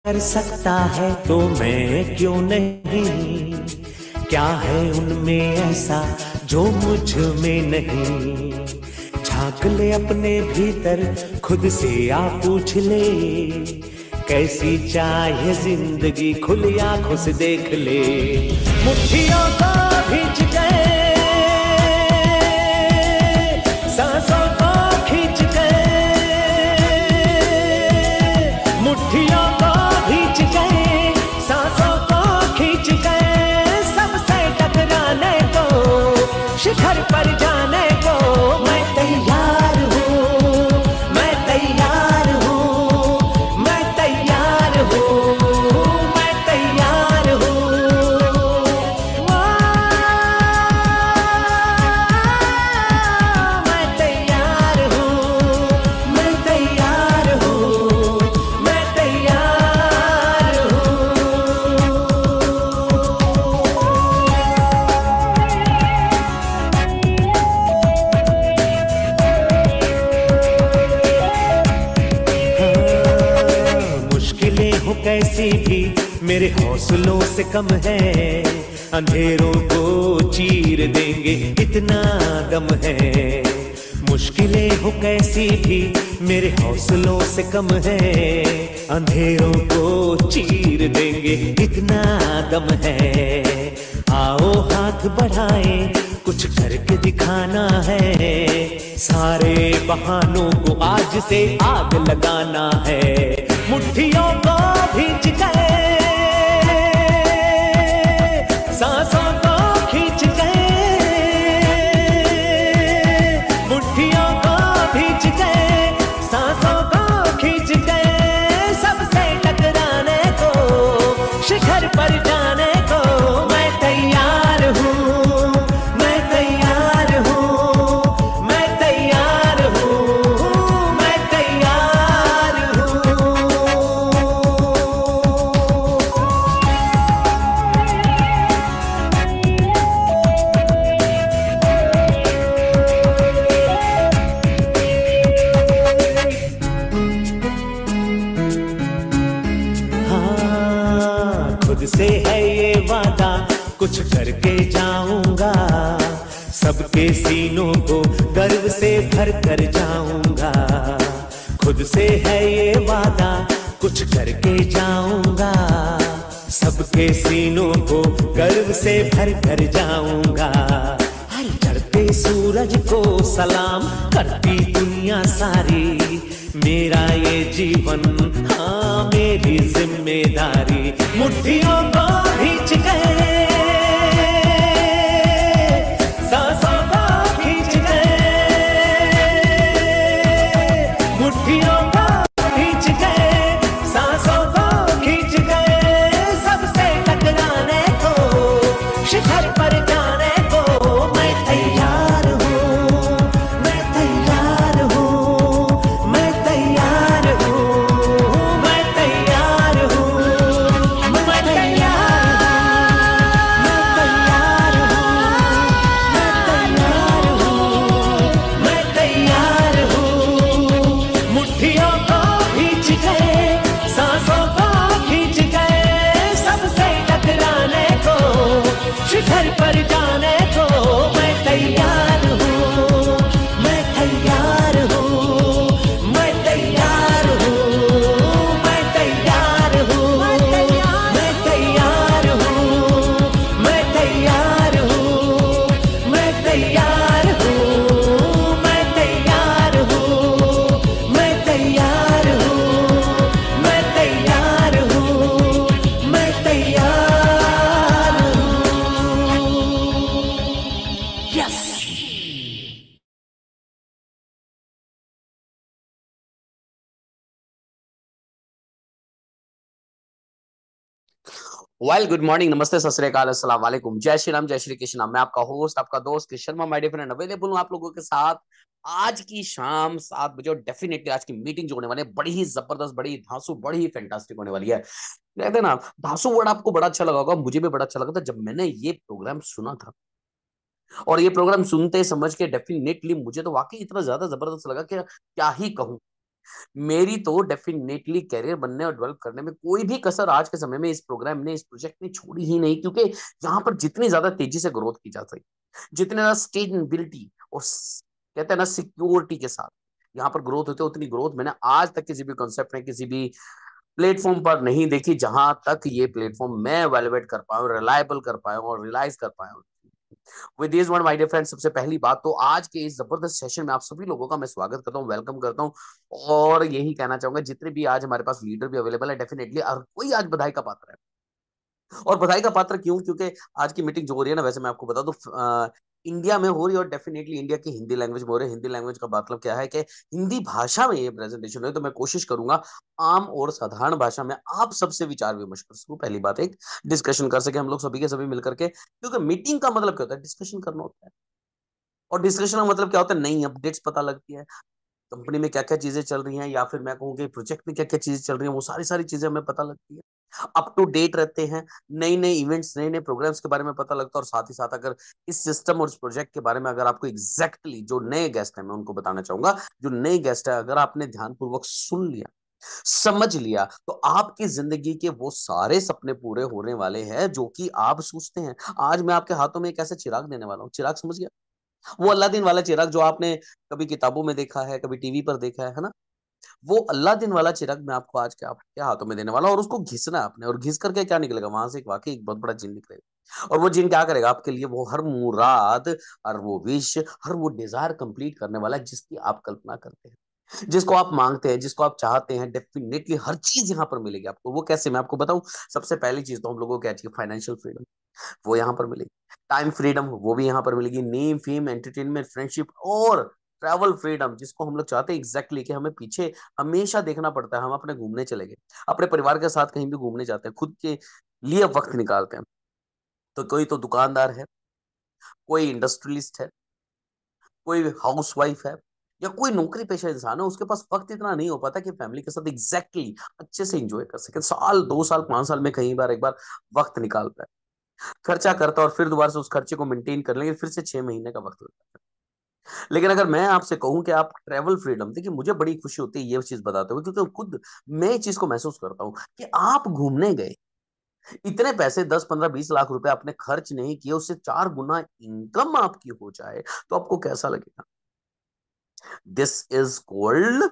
कर सकता है तो मैं क्यों नहीं, क्या है उनमें ऐसा जो मुझ में नहीं। झांक ले अपने भीतर, खुद से आ पूछ ले, कैसी चाहे जिंदगी खुली आंखों से देख ले। मुट्ठियों को भींच गए, सांसों को खींच गए, मुट्ठियों को भींच गए, सांसों को खींच गए, सबसे टकराने को, शिखर पर जाने को मैं तैयार हूँ, मैं तैयार हूँ, मैं तैयार हूँ, मैं तैयार हूँ। मैं तैयार हूँ, मैं तैयार हूँ, मैं तैयार हूँ। मुश्किलें हो कैसी भी मेरे हौसलों से कम है, अंधेरों को चीर देंगे इतना दम है। मुश्किलें हो कैसी भी मेरे हौसलों से कम है, अंधेरों को चीर देंगे इतना दम है। आओ हाथ बढ़ाएं, कुछ करके दिखाना है, सारे बहानों को आज से आग लगाना है। मुट्ठियों को भींच गए, सांसों को खींच गए, मुट्ठियों को भींच गए, सांसों को खींच गए, सबसे टकराने को, शिखर पर जाने को मैं तैयार हूँ, मैं तैयार हूँ, मैं तैयार हूँ, मैं तैयार हूँ। हाँ, खुद से है ये वादा, कुछ करके जाऊंगा, सबके सीनों को गर्व से भर कर जाऊंगा। खुद से है ये वादा, कुछ करके जाऊंगा, सबके सीनों को गर्व से भर कर जाऊंगा। हर चढ़ते सूरज को सलाम करती दुनिया सारी, मेरा ये जीवन हाँ मेरी जिम्मेदारी। मुट्ठियों को भींच गए, सांसों को खींच गए, मुट्ठियों को भींच गए, सांसों को खींच गए, सबसे टकराने को, शिखर पर जाने को मैं तैयार हूँ, मैं तैयार हूँ, मैं तैयार हूँ, मैं तैयार हूँ, मैं तैयार हूँ, मैं तैयार हूँ। मुट्ठियों को भींच गए, सांसों को खींच गए, सबसे टकराने को, शिखर पर जाने को मैं तैयार हूँ, मैं तैयार हूँ, मैं तैयार हूँ, मैं तैयार हूँ, मैं तैयार हूँ, मैं तैयार हूँ, मैं तैयार हूँ, मैं तैयार हूँ, मैं तैयार हूँ, मैं तैयार हूँ, मैं तैयार हूँ। यस। वेल गुड मॉर्निंग, नमस्ते, सत श्री अकाल, अस्सलाम वालेकुम, जय श्री राम, जय श्री कृष्ण। मैं आपका होस्ट, आपका दोस्त Krishna Sharma, my dear friend, available हूं आप लोगों के साथ आज की शाम 7 बजे। और डेफिनेटली आज की मीटिंग जो होने वाली है बड़ी ही जबरदस्त, बड़ी ही धांसू, बड़ी ही फैंटास्टिक होने वाली है। कहते हैं ना, धांसू वर्ड आपको बड़ा अच्छा लगा होगा, मुझे भी बड़ा अच्छा लगा था जब मैंने ये प्रोग्राम सुना था। और ये प्रोग्राम सुनते समझ के डेफिनेटली मुझे तो वाकई इतना ज्यादा जबरदस्त लगा कि क्या ही कहूं। मेरी तो डेफिनेटली कैरियर बनने और डेवलप करने में कोई भी कसर आज के समय में इस प्रोग्राम ने, इस प्रोजेक्ट ने छोड़ी ही नहीं, क्योंकि यहाँ पर जितनी ज्यादा तेजी से ग्रोथ की जा सके, जितनी ज्यादा स्टेबिलिटी और कहते हैं ना सिक्योरिटी के साथ यहाँ पर ग्रोथ होती है, उतनी ग्रोथ मैंने आज तक किसी भी कॉन्सेप्ट में, किसी भी प्लेटफॉर्म पर नहीं देखी, जहां तक ये प्लेटफॉर्म मैं वैलिडेट कर पाऊँ, रिलायबल कर पाऊँ और रियलाइज कर पाऊँ। With this one my dear friend, सबसे पहली बात तो आज के इस जबरदस्त सेशन में आप सभी लोगों का मैं स्वागत करता हूँ, वेलकम करता हूँ। और यही कहना चाहूंगा, जितने भी आज हमारे पास लीडर भी अवेलेबल है, डेफिनेटली हर कोई आज बधाई का पात्र है। और बधाई का पात्र क्यों? क्योंकि आज की मीटिंग जो हो रही है ना, वैसे मैं आपको बता दूं, इंडिया में हो रही है और डेफिनेटली इंडिया की हिंदी लैंग्वेज में हो रही है। हिंदी लैंग्वेज का मतलब क्या है कि हिंदी भाषा में ये प्रेजेंटेशन है, तो मैं कोशिश करूंगा आम और साधारण भाषा में आप सबसे विचार विमर्श कर सकूं। पहली बात, एक डिस्कशन कर सके हम लोग सभी के सभी मिलकर के, क्योंकि मीटिंग का मतलब क्या होता है? डिस्कशन करना होता है। और डिस्कशन का मतलब क्या होता है? नई अपडेट्स पता लगती है, कंपनी में क्या क्या चीजें चल रही हैं, या फिर मैं कहूँ कि प्रोजेक्ट में क्या क्या चीजें चल रही हैं, वो सारी सारी चीजें हमें पता लगती है, अप टू डेट रहते हैं, नई नई इवेंट्स, नए नए प्रोग्राम्स के बारे में पता लगता है। और साथ ही साथ अगर इस सिस्टम और इस प्रोजेक्ट के बारे में अगर आपको एग्जैक्टली जो नए गेस्ट हैं, मैं उनको बताना चाहूंगा, जो नए गेस्ट है, अगर आपने ध्यानपूर्वक सुन लिया, समझ लिया, तो आपकी जिंदगी के वो सारे सपने पूरे होने वाले हैं जो कि आप सोचते हैं। आज मैं आपके हाथों में एक ऐसा चिराग देने वाला हूँ, चिराग समझ गया? वो अलादीन वाला चिराग जो आपने कभी किताबों में देखा है, कभी टीवी पर देखा है ना? वो अलादीन वाला चिराग मैं आपको आज के आपके हाथों में देने वाला हूं, और उसको घिसना है आपने, और घिस करके क्या निकलेगा वहां से? एक वाकई एक बहुत बड़ा जिन निकलेगा। और वो जिन क्या करेगा आपके लिए? वो हर मुराद, हर वो विश, हर वो डिजायर कंप्लीट करने वाला है जिसकी आप कल्पना करते हैं, जिसको आप मांगते हैं, जिसको आप चाहते हैं। डेफिनेटली हर चीज यहाँ पर मिलेगी आपको। वो कैसे, मैं आपको बताऊं। सबसे पहली चीज तो हम लोगों को क्या चाहिए? फाइनेंशियल फ्रीडम, वो यहाँ पर मिलेगी। टाइम फ्रीडम, वो भी यहाँ पर मिलेगी। नेम, फेम, एंटरटेनमेंट, फ्रेंडशिप और ट्रैवल फ्रीडम, जिसको हम लोग चाहते हैं एग्जैक्टली कि हमें पीछे हमेशा देखना पड़ता है। हम अपने घूमने चले गए, अपने परिवार के साथ कहीं भी घूमने जाते हैं, खुद के लिए वक्त निकालते हैं, तो कोई तो दुकानदार है, कोई इंडस्ट्रियलिस्ट है, कोई हाउस वाइफ है, या कोई नौकरी पेशा इंसान है, उसके पास वक्त इतना नहीं हो पाता कि फैमिली के साथ एग्जैक्टली अच्छे से एंजॉय कर सके। साल, 2 साल, 5 साल में कई बार, एक बार वक्त निकालता है, खर्चा करता है, और फिर दोबारा से उस खर्चे को मेंटेन कर लेंगे, फिर से 6 महीने का वक्त लगता है। लेकिन अगर मैं आपसे कहूं कि आप ट्रेवल फ्रीडम, देखिए मुझे बड़ी खुशी होती है ये चीज बताते हुए, क्योंकि खुद मैं इस चीज को महसूस करता हूं कि आप घूमने गए, इतने पैसे 10, 15, 20 लाख रुपए आपने खर्च नहीं किए, उससे 4 गुना इनकम आपकी हो जाए, तो आपको कैसा लगेगा? This is called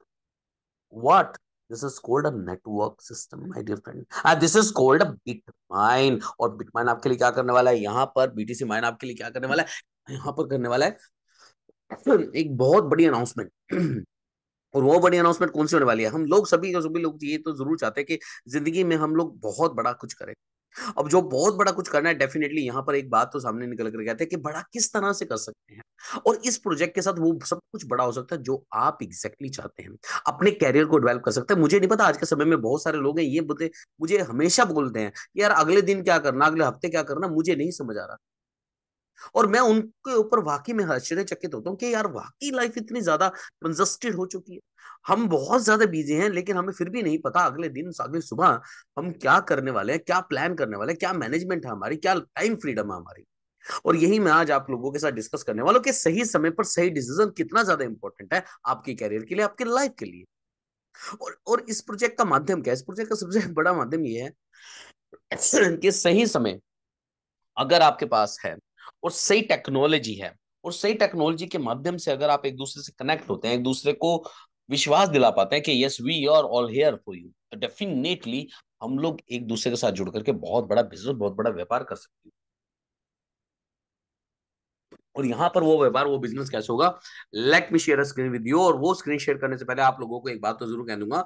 what? This is called a network system my dear friend, this is called a Bitmine. और बिटमाइन आपके लिए क्या करने वाला है? यहाँ पर बीटीसी माइन आपके लिए क्या करने वाला है? यहाँ पर करने वाला है एक बहुत बड़ी अनाउंसमेंट। और वो बड़ी अनाउंसमेंट कौन सी होने वाली है? हम लोग सभी जो सभी लोग ये तो जरूर चाहते हैं कि जिंदगी में हम लोग बहुत बड़ा कुछ करें। अब जो बहुत बड़ा कुछ करना है, डेफिनेटली यहाँ पर एक बात तो सामने निकल कर कहते हैं कि बड़ा किस तरह से कर सकते हैं। और इस प्रोजेक्ट के साथ वो सब कुछ बड़ा हो सकता है जो आप एग्जैक्टली चाहते हैं। अपने कैरियर को डेवलप कर सकते हैं। मुझे नहीं पता, आज के समय में बहुत सारे लोग हैं, ये बोलते, मुझे हमेशा बोलते हैं कि यार अगले दिन क्या करना, अगले हफ्ते क्या करना, मुझे नहीं समझ आ रहा। और मैं उनके ऊपर वाकई में आश्चर्यचकित होता हूँ कि यार वाकई लाइफ इतनी ज्यादा कंजस्टेड हो चुकी है, हम बहुत ज्यादा बिजी हैं, लेकिन हमें फिर भी नहीं पता अगले दिन, अगली सुबह हम क्या करने वाले हैं, क्या प्लान करने वाले हैं, क्या मैनेजमेंट है हमारी, क्या टाइम फ्रीडम है हमारी। और यही मैं आज आप लोगों के साथ डिस्कस करने वाला हूँ कि सही समय पर सही डिसीजन कितना ज्यादा इंपॉर्टेंट है आपके कैरियर के लिए, आपके लाइफ के लिए। और इस प्रोजेक्ट का माध्यम क्या है? इस प्रोजेक्ट का सबसे बड़ा माध्यम ये है कि सही समय अगर आपके पास है, और सही टेक्नोलॉजी है, और सही टेक्नोलॉजी के माध्यम से अगर आप एक दूसरे से कनेक्ट होते हैं, एक दूसरे को विश्वास दिला पाते हैं कि yes we are all here for you, तो डेफिनेटली हम लोग एक दूसरे के साथ जुड़ करके बहुत बड़ा बिजनेस, बहुत बड़ा व्यापार कर सकते हैं। और यहाँ पर वो व्यापार, वो बिजनेस कैसे होगा? Late me share screen with you. और वो स्क्रीन शेयर करने से पहले आप लोगों को एक बात तो जरूर कह दूंगा,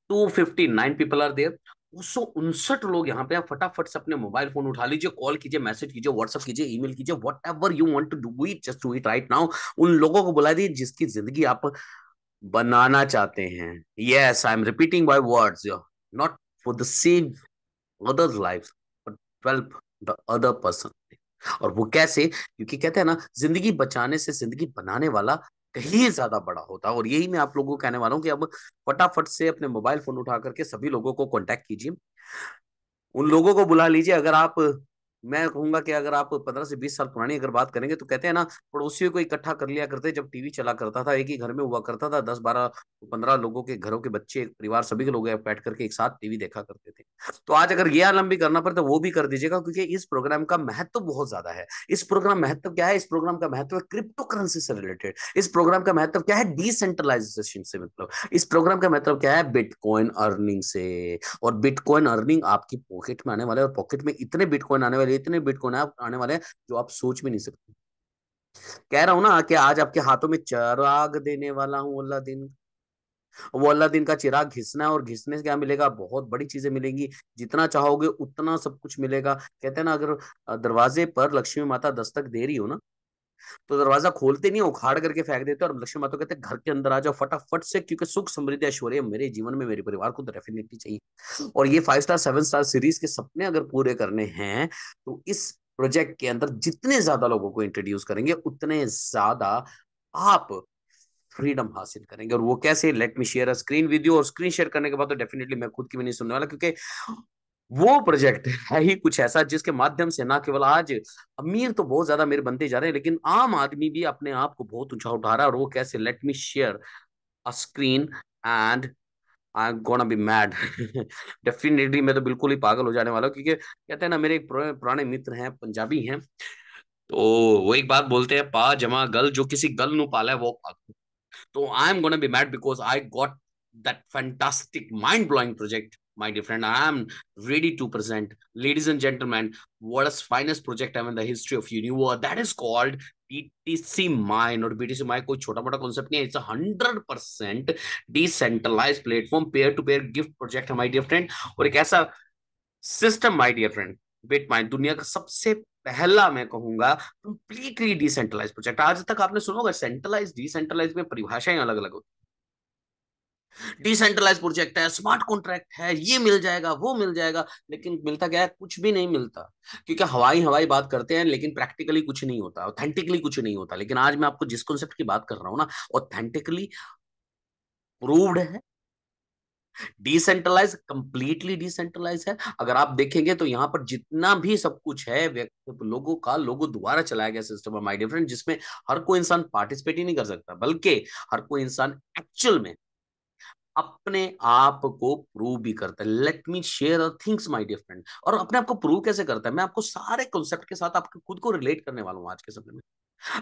259 पीपल आर देयर। 259 लोग यहाँ पे हैं। फटाफट से अपने मोबाइल फोन उठा लीजिए, कॉल कीजिए, मैसेज कीजिए, व्हाट्सएप कीजिए, ईमेल कीजिए, whatever you want to do it, just do it right now. उन लोगों को बुला दीजिए जिसकी जिंदगी आप बनाना चाहते हैं। Yes, I am repeating my words, not for the save others life, but help the other person. और वो कैसे? क्योंकि कहते हैं ना, जिंदगी बचाने से जिंदगी बनाने वाला कहीं ज्यादा बड़ा होता है। और यही मैं आप लोगों को कहने वाला हूं कि अब फटाफट से अपने मोबाइल फोन उठा करके सभी लोगों को कांटेक्ट कीजिए, उन लोगों को बुला लीजिए। अगर आप मैं कहूंगा कि अगर आप 15 से 20 साल पुरानी अगर बात करेंगे तो कहते हैं ना, पड़ोसियों को इकट्ठा कर लिया करते, जब टीवी चला करता था, एक ही घर में हुआ करता था, 10, 12, 15 लोगों के घरों के बच्चे परिवार सभी के लोग बैठ करके एक साथ टीवी देखा करते थे। तो आज अगर ये आलम भी करना पड़े तो वो भी कर दीजिएगा, क्योंकि इस प्रोग्राम का महत्व बहुत ज्यादा है। इस प्रोग्राम महत्व क्या है? इस प्रोग्राम का महत्व है क्रिप्टो करेंसी से रिलेटेड। इस प्रोग्राम का महत्व क्या है? डिसेंट्रलाइजेशन से, मतलब इस प्रोग्राम का मतलब क्या है? बिटकॉइन अर्निंग से। और बिटकॉइन अर्निंग आपकी पॉकेट में आने वाले, और पॉकेट में इतने बिटकॉइन आने वाले, इतने बिटकॉइन आने वाले हैं जो आप सोच भी नहीं सकते। कह रहा हूं ना कि आज आपके हाथों में चिराग देने वाला हूं, अल्लाह दिन। वो अल्लाह दिन का चिराग घिसना है, और घिसने से क्या मिलेगा? बहुत बड़ी चीजें मिलेंगी। जितना चाहोगे उतना सब कुछ मिलेगा। कहते हैं ना, अगर दरवाजे पर लक्ष्मी माता दस्तक दे रही हो ना, तो दरवाजा खोलते नहीं, उखाड़ करके फेंक देते, और लक्ष्मी माता कहते हैं घर के अंदर आ जाओ फटाफट से, क्योंकि सुख समृद्धि ऐश्वर्य मेरे जीवन में, मेरे परिवार को तो डेफिनेटली चाहिए। और ये 5 स्टार 7 स्टार सीरीज के सपने अगर पूरे करने हैं, तो इस प्रोजेक्ट के अंदर जितने ज्यादा लोगों को इंट्रोड्यूस करेंगे, उतने ज्यादा आप फ्रीडम हासिल करेंगे। और वो कैसे? Let me share a screen video, और स्क्रीन शेयर करने के बाद तो डेफिनेटली मैं खुद की भी नहीं सुनने वाला, क्योंकि वो प्रोजेक्ट है ही कुछ ऐसा जिसके माध्यम से ना केवल आज अमीर तो बहुत ज्यादा मेरे बनते जा रहे हैं, लेकिन आम आदमी भी अपने आप को बहुत ऊंचा उठा रहा है। और वो कैसे? Let me share a screen and I am gonna be mad. Definitely मैं तो बिल्कुल ही पागल हो जाने वाला हूँ, क्योंकि कहते हैं ना, मेरे एक पुराने मित्र हैं, पंजाबी हैं, तो वो एक बात बोलते हैं, पा जमा गल, जो किसी गल नु पाला है वो पागल। So I'm gonna be mad because I got that fantastic, mind-blowing project, my dear friend. I am ready to present, ladies and gentlemen, what is finest project ever in the history of Universe. That is called BTC Mine. और BTC Mine कोई छोटा मोटा concept नहीं है, it's 100% decentralise platform, peer to peer gift project है, my dear friend. और एक ऐसा system, my dear friend, Bitmine दुनिया का सबसे पहला, मैं कहूंगा, कंप्लीटली डिसेंट्रलाइज प्रोजेक्ट। आज तक आपने सुना होगा सेंट्रलाइज डिसेंट्रलाइज में परिभाषाएं अलग अलग होती है। डिसेंट्रलाइज प्रोजेक्ट है, स्मार्ट कॉन्ट्रैक्ट है, ये मिल जाएगा, वो मिल जाएगा, लेकिन मिलता क्या है? कुछ भी नहीं मिलता। क्योंकि हवाई हवाई बात करते हैं, लेकिन प्रैक्टिकली कुछ नहीं होता, ऑथेंटिकली कुछ नहीं होता। लेकिन आज मैं आपको जिस कॉन्सेप्ट की बात कर रहा हूं ना, ऑथेंटिकली प्रूव्ड है, डिसेंट्रलाइज, कंप्लीटली डिसेंट्रलाइज है। अगर आप देखेंगे तो यहाँ पर जितना भी सब कुछ है, लोगों का लोगों द्वारा चलाया गया सिस्टम है, माय डियर फ्रेंड, जिसमें हर कोई इंसान पार्टिसिपेट ही नहीं कर सकता, बल्कि हर कोई इंसान एक्चुअल में अपने आप को प्रूव भी करता है। Let me share things, my dear friend. और अपने आप को प्रूव कैसे करता है? मैं आपको सारे कॉन्सेप्ट के साथ आपके खुद को रिलेट करने वाला हूँ आज के समय में।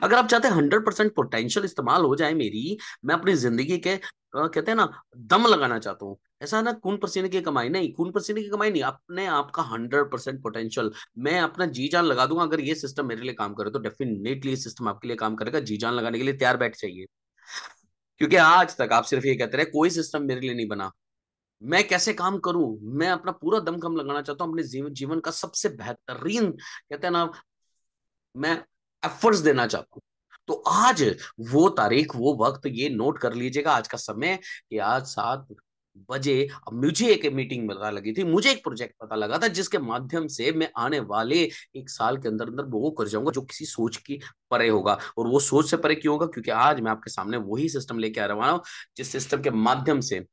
अगर आप चाहते हैं 100% पोटेंशियल इस्तेमाल हो जाए मेरी, मैं अपनी जिंदगी के कहते हैं ना, दम लगाना चाहता हूँ। ऐसा ना खून पसीने की कमाई नहीं, खून पसीने की कमाई नहीं, अपने आप का 100% पोटेंशियल मैं अपना जी जान लगा दूंगा। अगर ये सिस्टम मेरे लिए काम करे तो डेफिनेटली ये सिस्टम आपके लिए काम करेगा। जी जान लगाने के लिए तैयार बैठ जाइए, क्योंकि आज तक आप सिर्फ ये कहते रहे कोई सिस्टम मेरे लिए नहीं बना। मैं कैसे काम करूं? मैं अपना पूरा दमखम लगाना चाहता हूं अपने जीवन का सबसे बेहतरीन, कहते हैं ना, मैं एफर्ट्स देना चाहता हूं। तो आज वो तारीख, वो वक्त, ये नोट कर लीजिएगा, आज का समय, कि आज 7 बजे अब मुझे एक मीटिंग पता लगी थी, मुझे एक प्रोजेक्ट पता लगा था, जिसके माध्यम से मैं आने वाले 1 साल के अंदर अंदर वो कर जाऊंगा जो किसी सोच की परे होगा। और वो सोच से परे क्यों होगा? क्योंकि आज मैं आपके सामने वही सिस्टम लेके आ रहा हूं, जिस सिस्टम के माध्यम से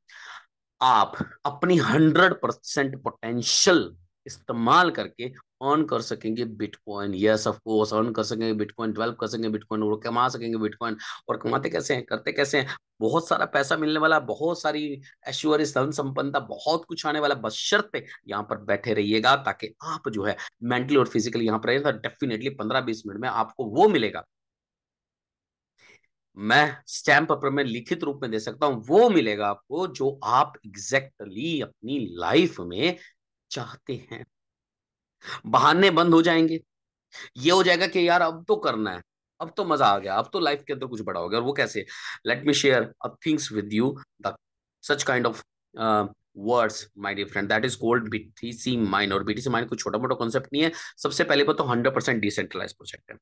आप अपनी 100% पोटेंशियल इस्तेमाल करके अर्न कर सकेंगे bitcoin. Yes of course, earn कर सकेंगे बिटकॉइन, डेवलप कर सकेंगे बिटकॉइन, और कमा सकेंगे बिटकॉइन। और कमाते कैसे हैं, करते कैसे हैं? बहुत सारा पैसा मिलने वाला, बहुत सारी ऐश्वर्य, धन संपन्नता, बहुत कुछ आने वाला, बस शर्त यहाँ पर बैठे रहिएगा, ताकि आप जो है मेंटली और फिजिकली यहाँ पर रहिए। डेफिनेटली 15-20 मिनट में आपको वो मिलेगा, मैं स्टैम्प पेपर में लिखित रूप में दे सकता हूं, वो मिलेगा आपको जो आप एग्जैक्टली अपनी लाइफ में चाहते हैं। बहाने बंद हो जाएंगे, ये हो जाएगा कि यार अब तो करना है, अब तो मजा आ गया, अब तो लाइफ के अंदर कुछ बड़ा हो गया। और वो कैसे? Let me share a things with you, the such kind of words, my dear friend, that is called BTC mine. और बीटीसी माइन कोई छोटा मोटा कॉन्सेप्ट नहीं है। सबसे पहले बात तो 100% डिसेंट्रलाइज प्रोजेक्ट है।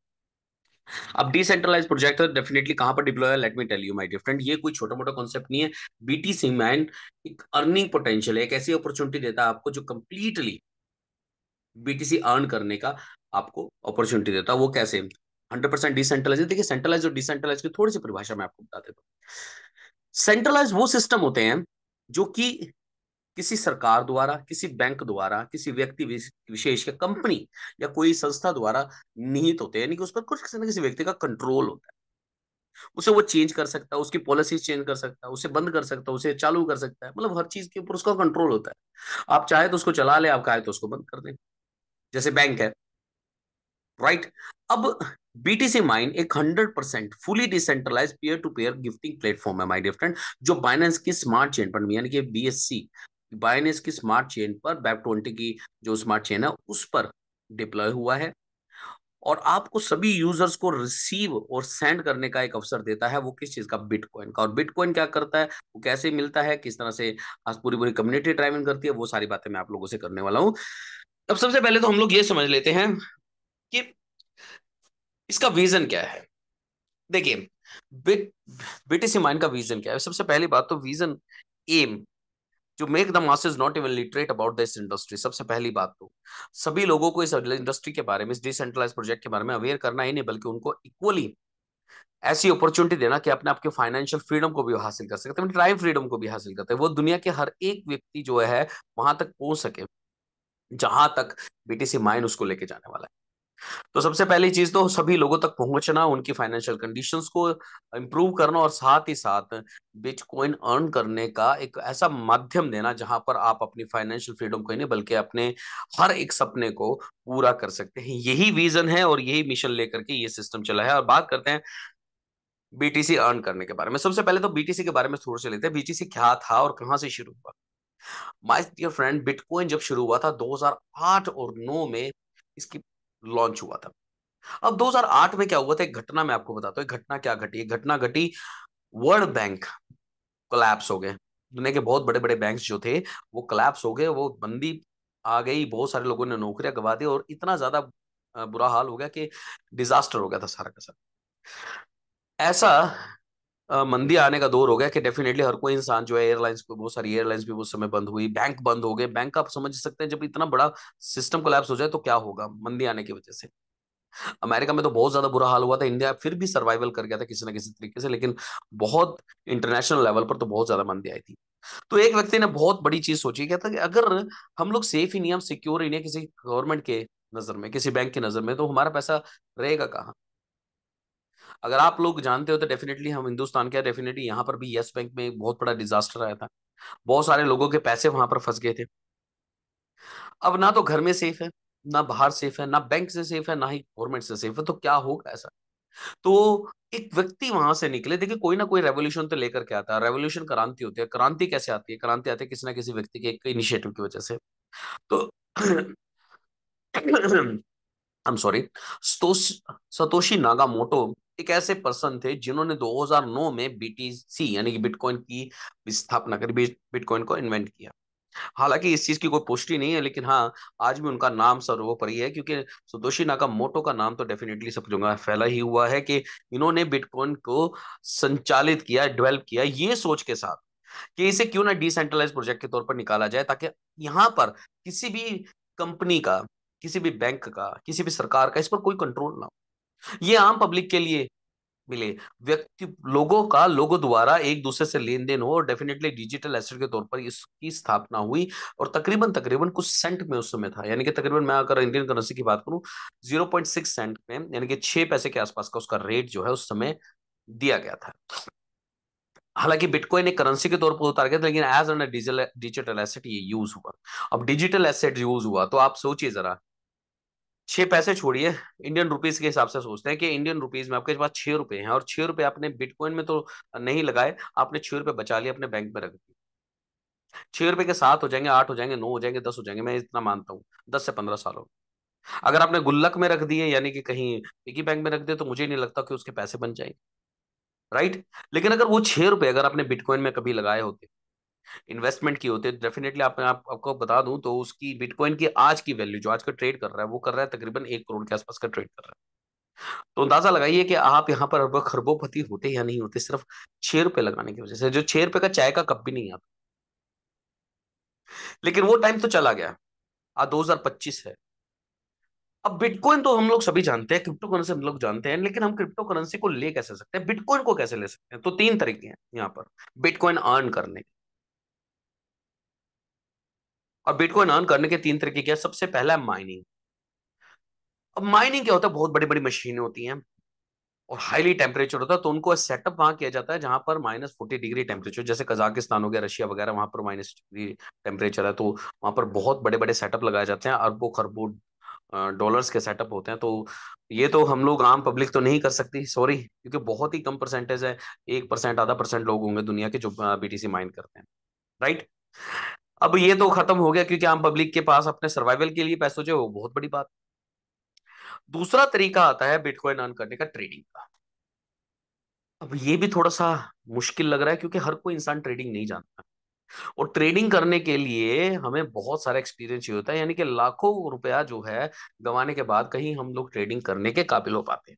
अब डिसेंट्रलाइज प्रोजेक्ट डेफिनेटली कहां पर डिप्लॉय है? Let me tell you my dear friend, ये कोई छोटा मोटा कॉन्सेप्ट नहीं है। बीटीसी मैन एक अर्निंग पोटेंशियल है, एक ऐसी अपॉर्चुनिटी देता है आपको जो कंप्लीटली बीटीसी अर्न करने का आपको अपॉर्चुनिटी देता है। वो कैसे? 100% डिसेंट्रलाइज। देखिए, सेंट्रलाइज और डिसेंट्रलाइज की थोड़ी सी परिभाषा मैं आपको बता देता हूँ। सेंट्रलाइज वो सिस्टम होते हैं जो कि किसी सरकार द्वारा, किसी बैंक द्वारा, किसी व्यक्ति विशेष या कंपनी या कोई संस्था द्वारा निहित होते हैं, यानी कि उस पर कुछ किसी न किसी व्यक्ति का कंट्रोल होता है। उसे वो चेंज कर सकता है, उसकी पॉलिसीज चेंज कर सकता है, उसे बंद कर सकता है, उसे चालू कर सकता है, मतलब हर चीज के ऊपर उसका कंट्रोल होता है। आप चाहे तो उसको चला ले, आप चाहे तो उसको बंद कर दें, जैसे बैंक है, राइट। अब बीटीसी माइन एक 100% fully decentralise peer to peer gifting platform है माय डियर फ्रेंड, जो बाइनेंस की स्मार्ट चेन पर, यानी कि बीएससी, बाइनेंस की स्मार्ट चेन पर, BEP20 की जो स्मार्ट चेन है उस पर डिप्लॉय हुआ है, और आपको सभी यूजर्स को रिसीव और सेंड करने का एक अवसर देता है। वो किस चीज का? बिटकॉइन का। और बिटकॉइन क्या करता है, वो कैसे मिलता है, किस तरह से आज पूरी पूरी कम्युनिटी ड्राइविंग करती है, वो सारी बातें मैं आप लोगों से करने वाला हूं। अब सबसे पहले तो हम लोग ये समझ लेते हैं कि इसका विजन क्या है। देखिए, बिट बीटीसी माइन का विजन क्या है। सबसे पहली बात तो विजन, एम, जो make the masses not even literate about this industry. सबसे पहली बात तो सभी लोगों को इस इंडस्ट्री के बारे में, इस डिसेंट्रलाइज प्रोजेक्ट के बारे में अवेयर करना ही नहीं, बल्कि उनको इक्वली ऐसी अपॉर्चुनिटी देना कि अपने आपके फाइनेंशियल फ्रीडम को भी हासिल कर सकते हैं, टाइम फ्रीडम को भी हासिल करते हैं, वो दुनिया के हर एक व्यक्ति जो है वहां तक पहुंच सके जहां तक बीटीसी माइन उसको लेके जाने वाला है। तो सबसे पहली चीज तो सभी लोगों तक पहुंचना, उनकी फाइनेंशियल कंडीशंस को इंप्रूव करना, और साथ ही साथ बिटकॉइन अर्न करने का एक ऐसा माध्यम देना जहां पर आप अपनी फाइनेंशियल फ्रीडम को ही नहीं बल्कि अपने हर एक सपने को पूरा कर सकते हैं। यही विजन है और यही मिशन लेकर के ये सिस्टम चला है। और बात करते हैं बीटीसी अर्न करने के बारे में। सबसे पहले तो बीटीसी के बारे में थोड़ा सा लेते हैं, बीटीसी क्या था और कहां से शुरू हुआ। माय डियर फ्रेंड, बिटकॉइन जब शुरू हुआ था 2008 और 9 में इसकी लॉन्च हुआ था। अब 2008 में क्या हुआ था, एक घटना मैं आपको बताता हूँ। एक घटना क्या घटी, एक घटना घटी, वर्ल्ड बैंक कोलैप्स हो गए। दुनिया के बहुत बड़े बड़े बैंक्स जो थे वो कोलैप्स हो गए, वो मंदी आ गई, बहुत सारे लोगों ने नौकरियां गंवा दी, और इतना ज्यादा बुरा हाल हो गया कि डिजास्टर हो गया था सारा का सारा। ऐसा मंदी आने का दौर हो गया कि डेफिनेटली हर कोई इंसान जो है, एयरलाइंस को, बहुत सारी एयरलाइंस भी उस समय बंद हुई, बैंक बंद हो गए। बैंक आप समझ सकते हैं, जब इतना बड़ा सिस्टम कोलैप्स हो जाए तो क्या होगा मंदी आने की वजह से। अमेरिका में तो बहुत ज्यादा बुरा हाल हुआ था, इंडिया फिर भी सर्वाइवल कर गया था किसी ना किसी तरीके से, लेकिन बहुत इंटरनेशनल लेवल पर तो बहुत ज्यादा मंदी आई थी। तो एक व्यक्ति ने बहुत बड़ी चीज सोची, क्या था कि अगर हम लोग सेफ ही नहीं, हम सिक्योर ही नहीं किसी गवर्नमेंट के नजर में, किसी बैंक की नजर में, तो हमारा पैसा रहेगा कहाँ। अगर आप लोग जानते हो तो डेफिनेटली हम हिंदुस्तान के, डेफिनेटली यहाँ पर भी यस बैंक में एक बहुत बड़ा डिजास्टर आया था, बहुत सारे लोगों के पैसे वहां पर फंस गए थे। अब ना तो घर में सेफ है, ना बाहर सेफ है, ना बैंक से सेफ है, ना ही गवर्नमेंट से सेफ है, तो क्या होगा ऐसा। तो एक व्यक्ति वहां से निकले। देखिए, कोई ना कोई रेवोल्यूशन तो लेकर के आता है। रेवोल्यूशन क्रांति होती है। क्रांति कैसे आती है? क्रांति आती है किसी ना किसी व्यक्ति के एक इनिशिएटिव की वजह से। तो आई एम सॉरी, सतोशी नागामोटो एक ऐसे पर्सन थे जिन्होंने 2009 में बीटीसी यानी कि बिटकॉइन की स्थापना करी, बिटकॉइन को इन्वेंट किया। हालांकि इस चीज की कोई पुष्टि नहीं है, लेकिन हाँ, आज भी उनका नाम सर्वोपरि है, क्योंकि सतोशी नाकामोटो का नाम तो डेफिनेटली सब जगह फैला ही हुआ है कि इन्होंने बिटकॉइन को संचालित किया, डेवलप किया, ये सोच के साथ कि इसे क्यों ना डिसेंट्रलाइज प्रोजेक्ट के तौर पर निकाला जाए, ताकि यहाँ पर किसी भी कंपनी का, किसी भी बैंक का, किसी भी सरकार का इस पर कोई कंट्रोल ना हो। ये आम पब्लिक के लिए मिले, व्यक्ति लोगों का, लोगों द्वारा एक दूसरे से लेन देन हो, और डेफिनेटली डिजिटल एसेट के तौर पर इसकी स्थापना हुई। और तकरीबन तकरीबन कुछ सेंट में उस समय था, यानी कि तकरीबन मैं अगर इंडियन करेंसी की बात करूं 0.6 सेंट में, यानी कि 6 पैसे के आसपास का उसका रेट जो है उस समय दिया गया था। हालांकि बिटकॉइन एक करेंसी के तौर पर उतार गया था, लेकिन एज एन डिजिटल एसेट ये यूज हुआ। अब डिजिटल एसेट यूज हुआ तो आप सोचिए जरा, 6 पैसे छोड़िए, इंडियन रुपीज के हिसाब से सोचते हैं कि इंडियन रुपीज में आपके पास 6 रुपए हैं, और 6 रुपए आपने बिटकॉइन में तो नहीं लगाए, आपने 6 रुपए बचा लिए, अपने बैंक में रख दिए। 6 रुपए के 7 हो जाएंगे, 8 हो जाएंगे, 9 हो जाएंगे, 10 हो जाएंगे, मैं इतना मानता हूँ, 10 से 15 सालों में। अगर आपने गुल्लक में रख दिए, यानी कि कहीं पिगी बैंक में रख दिए, तो मुझे नहीं लगता कि उसके पैसे बन जाएंगे, राइट। लेकिन अगर वो 6 रुपए अगर आपने बिटकॉइन में कभी लगाए होते, इन्वेस्टमेंट की होती है, डेफिनेटली आपको बता दूं तो उसकी, बिटकॉइन की आज की वैल्यू, जो आज का ट्रेड कर रहा है, वो कर रहा है तकरीबन 1 करोड़ के आसपास का ट्रेड कर रहा है। तो अंदाजा लगाइए कि आप यहाँ पर अरबों खरबोपति होते या नहीं होते, सिर्फ 6 रुपए लगाने की वजह से, जो 6 रुपए का चाय का कप भी नहीं आता। लेकिन वो टाइम तो चला गया, आज 2025 है। अब बिटकॉइन तो हम लोग सभी जानते हैं, क्रिप्टो करेंसी हम लोग जानते हैं, लेकिन हम क्रिप्टो करेंसी को ले कैसे सकते हैं, बिटकॉइन को कैसे ले सकते हैं। तो 3 तरीके हैं यहाँ पर बिटकॉइन अर्न करने के। और बिटकॉइन अर्न करने के 3 तरीके क्या है। सबसे पहला है माइनिंग। अब माइनिंग क्या होता है, बहुत बड़ी बड़ी मशीनें होती हैं और हाईली टेम्परेचर होता है, तो उनको सेटअप वहां किया जाता है जहां पर -40 डिग्री टेम्परेचर, जैसे कजाकिस्तान हो गया, रशिया वगैरह, वहां पर -डिग्री टेम्परेचर है, तो वहां पर बहुत बड़े बड़े सेटअप लगाए जाते हैं, अरबों खरबों डॉलर्स के सेटअप होते हैं। तो ये तो हम लोग आम पब्लिक तो नहीं कर सकती, सॉरी, क्योंकि बहुत ही कम परसेंटेज है, 1%, आधा परसेंट लोग होंगे दुनिया के जो बीटीसी माइन करते हैं, राइट। अब ये तो खत्म हो गया क्योंकि आम पब्लिक के पास अपने सर्वाइवल के लिए पैसे जो है, वो बहुत बड़ी बात। दूसरा तरीका आता है बिटकॉइन अर्न करने का, ट्रेडिंग का। अब ये भी थोड़ा सा मुश्किल लग रहा है क्योंकि हर कोई इंसान ट्रेडिंग नहीं जानता, और ट्रेडिंग करने के लिए हमें बहुत सारा एक्सपीरियंस चाहिए होता है, यानी कि लाखों रुपया जो है गंवाने के बाद कहीं हम लोग ट्रेडिंग करने के काबिल हो पाते हैं।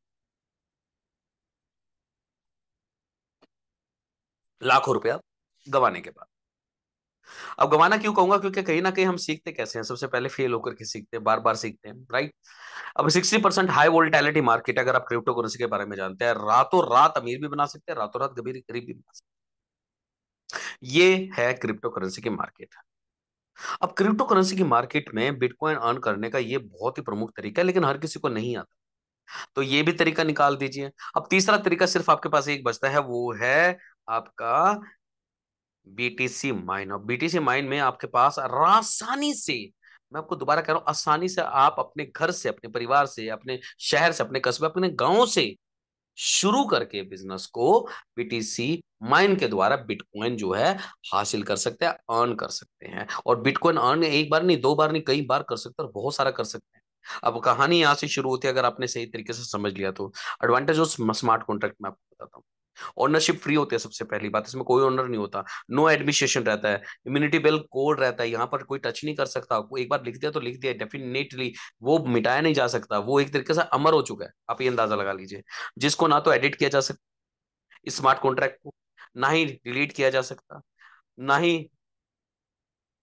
लाखों रुपया गंवाने के बाद। अब गंवाना क्यों कहूंगा, क्योंकि कहीं ना कहीं हम सीखते कैसे हैं, सबसे पहले फेल होकर के सीखते हैं, बार बार सीखते हैं, राइट। अब 60% हाई वोलेटिलिटी मार्केट, अगर आप क्रिप्टो करेंसी के बारे में जानते हैं, रातों रात अमीर भी बना सकते हैं, रातों रात गरीब गरीब भी बना सकते हैं। ये है क्रिप्टो करेंसी की मार्केट। अब क्रिप्टो करेंसी की मार्केट में बिटकॉइन अर्न करने का ये बहुत ही प्रमुख तरीका है, लेकिन हर किसी को नहीं आता, तो ये भी तरीका निकाल दीजिए। अब तीसरा तरीका सिर्फ आपके पास एक बचता है, वो है आपका बीटीसी माइन। और बीटीसी माइन में आपके पास आसानी से, मैं आपको दोबारा कह रहा हूं, आसानी से आप अपने घर से, अपने परिवार से, अपने शहर से, अपने कस्बे, अपने गांव से शुरू करके बिजनेस को बीटीसी माइन के द्वारा बिटकॉइन जो है हासिल कर सकते हैं, अर्न कर सकते हैं। और बिटकॉइन अर्न एक बार नहीं, दो बार नहीं, कई बार कर सकते हैं, और बहुत सारा कर सकते हैं। अब कहानी यहां से शुरू होती है, अगर आपने सही तरीके से समझ लिया तो। एडवांटेज ऑफ स्मार्ट कॉन्ट्रैक्ट में आपको बताता हूँ। ओनरशिप फ्री होती है, सबसे पहली बात, इसमें कोई ओनर नहीं होता। नो एडमिनिस्ट्रेशन रहता है, इम्यूनिटी बिल कोड रहता है, यहाँ पर कोई टच नहीं कर सकता। आपको एक बार लिख दिया तो लिख दिया, डेफिनेटली वो मिटाया नहीं जा सकता, वो एक तरीके से अमर हो चुका है, आप ये अंदाजा लगा लीजिए। जिसको ना तो एडिट किया जा सकता इस स्मार्ट कॉन्ट्रैक्ट को, ना ही डिलीट किया जा सकता, ना ही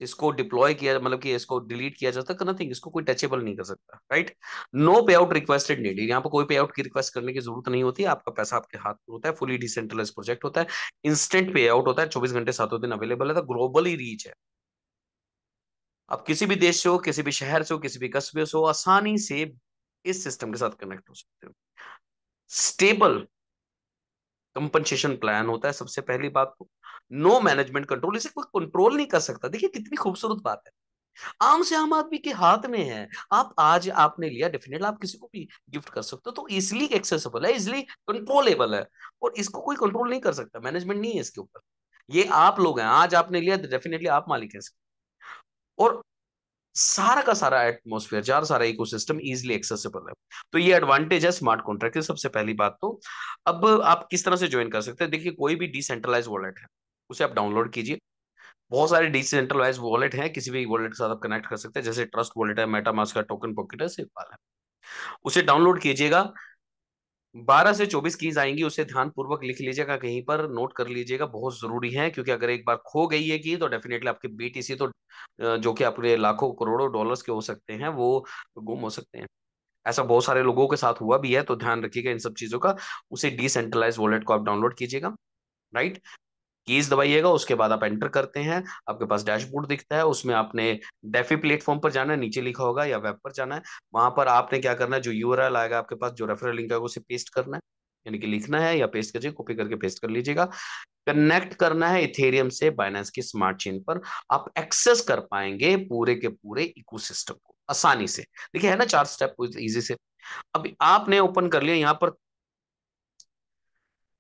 इसको डिप्लॉय किया, मतलब कि इसको डिलीट किया जा सकता, नथिंग, इसको कोई टचेबल नहीं कर सकता, राइट। नो पे आउट रिक्वेस्टेड नीडेड, यहाँ पर कोई पे आउट की रिक्वेस्ट करने की जरूरत नहीं होती, आपका पैसा आपके हाथ में होता है। फुली डिसेंट्रलाइज प्रोजेक्ट होता है, इंस्टेंट पे आउट होता है, 24 घंटे 7 दिन अवेलेबल है, तो ग्लोबली रीच है। आप किसी भी देश से हो, किसी भी शहर से हो, किसी भी कस्बे से हो, आसानी से इस सिस्टम के साथ कनेक्ट हो सकते हो। स्टेबल कंपनसेशन प्लान होता है, सबसे पहली बात तो। नो मैनेजमेंट कंट्रोल, इसे कोई कंट्रोल नहीं कर सकता। देखिए कितनी खूबसूरत बात है, आम से आम आदमी के हाथ में है। आप आज आपने लिया, डेफिनेटली आप किसी को भी गिफ्ट कर सकते हो, तो इजिली एक्सेसिबल है, इजिली कंट्रोलेबल है, और इसको कोई कंट्रोल नहीं कर सकता, मैनेजमेंट नहीं है इसके ऊपर। ये आप लोग हैं, आज आपने लिया, डेफिनेटली आप मालिक हैं इसके। और सारा का सारा एटमोस्फेयर, चार सारा इकोसिस्टम इजिली एक्सेसिबल है। तो ये एडवांटेज है स्मार्ट कॉन्ट्रैक्ट की, सबसे पहली बात तो। अब आप किस तरह से ज्वाइन कर सकते हैं, देखिए कोई भी डिसेंट्रलाइज वॉलेट है, उसे आप डाउनलोड कीजिए। बहुत सारे डिसेंट्रलाइज वॉलेट हैं, किसी भी वॉलेट के साथ आप कनेक्ट कर सकते हैं, जैसे ट्रस्ट वॉलेट है, मेटामास्क का, टोकन पॉकेट है, सिंपल है। उसे डाउनलोड कीजिएगा, 12 से 24 कीज आएंगी, उसे ध्यान पूर्वक लिख लीजिएगा, कहीं पर नोट कर लीजिएगा, बहुत जरूरी है, क्योंकि अगर एक बार खो गई है की तो डेफिनेटली आपके बीटीसी तो जो कि आपके लाखों करोड़ों डॉलर्स के हो सकते हैं, वो गुम हो सकते हैं। ऐसा बहुत सारे लोगों के साथ हुआ भी है, तो ध्यान रखिएगा इन सब चीजों का। उसे डिसेंट्रलाइज वॉलेट को आप डाउनलोड कीजिएगा, राइट। कीज दबाइएगा, उसके बाद आप एंटर करते हैं, आपके पास डैशबोर्ड दिखता है, उसमें आपने डेफी प्लेटफॉर्म पर जाना है, नीचे लिखा होगा, या वेब पर जाना है। वहां पर आपने क्या करना है, जो यूआरएल आएगा आपके पास, जो रेफरल लिंक है, उसे पेस्ट करना है, यानी कि लिखना है, या पेस्ट करिए, कॉपी करके पेस्ट कर लीजिएगा। कनेक्ट करना है इथेरियम से बाइनेंस की स्मार्ट चेन पर, आप एक्सेस कर पाएंगे पूरे के पूरे इकोसिस्टम को आसानी से। देखिए है ना 4 स्टेप, इजी से। अब आपने ओपन कर लिया, यहाँ पर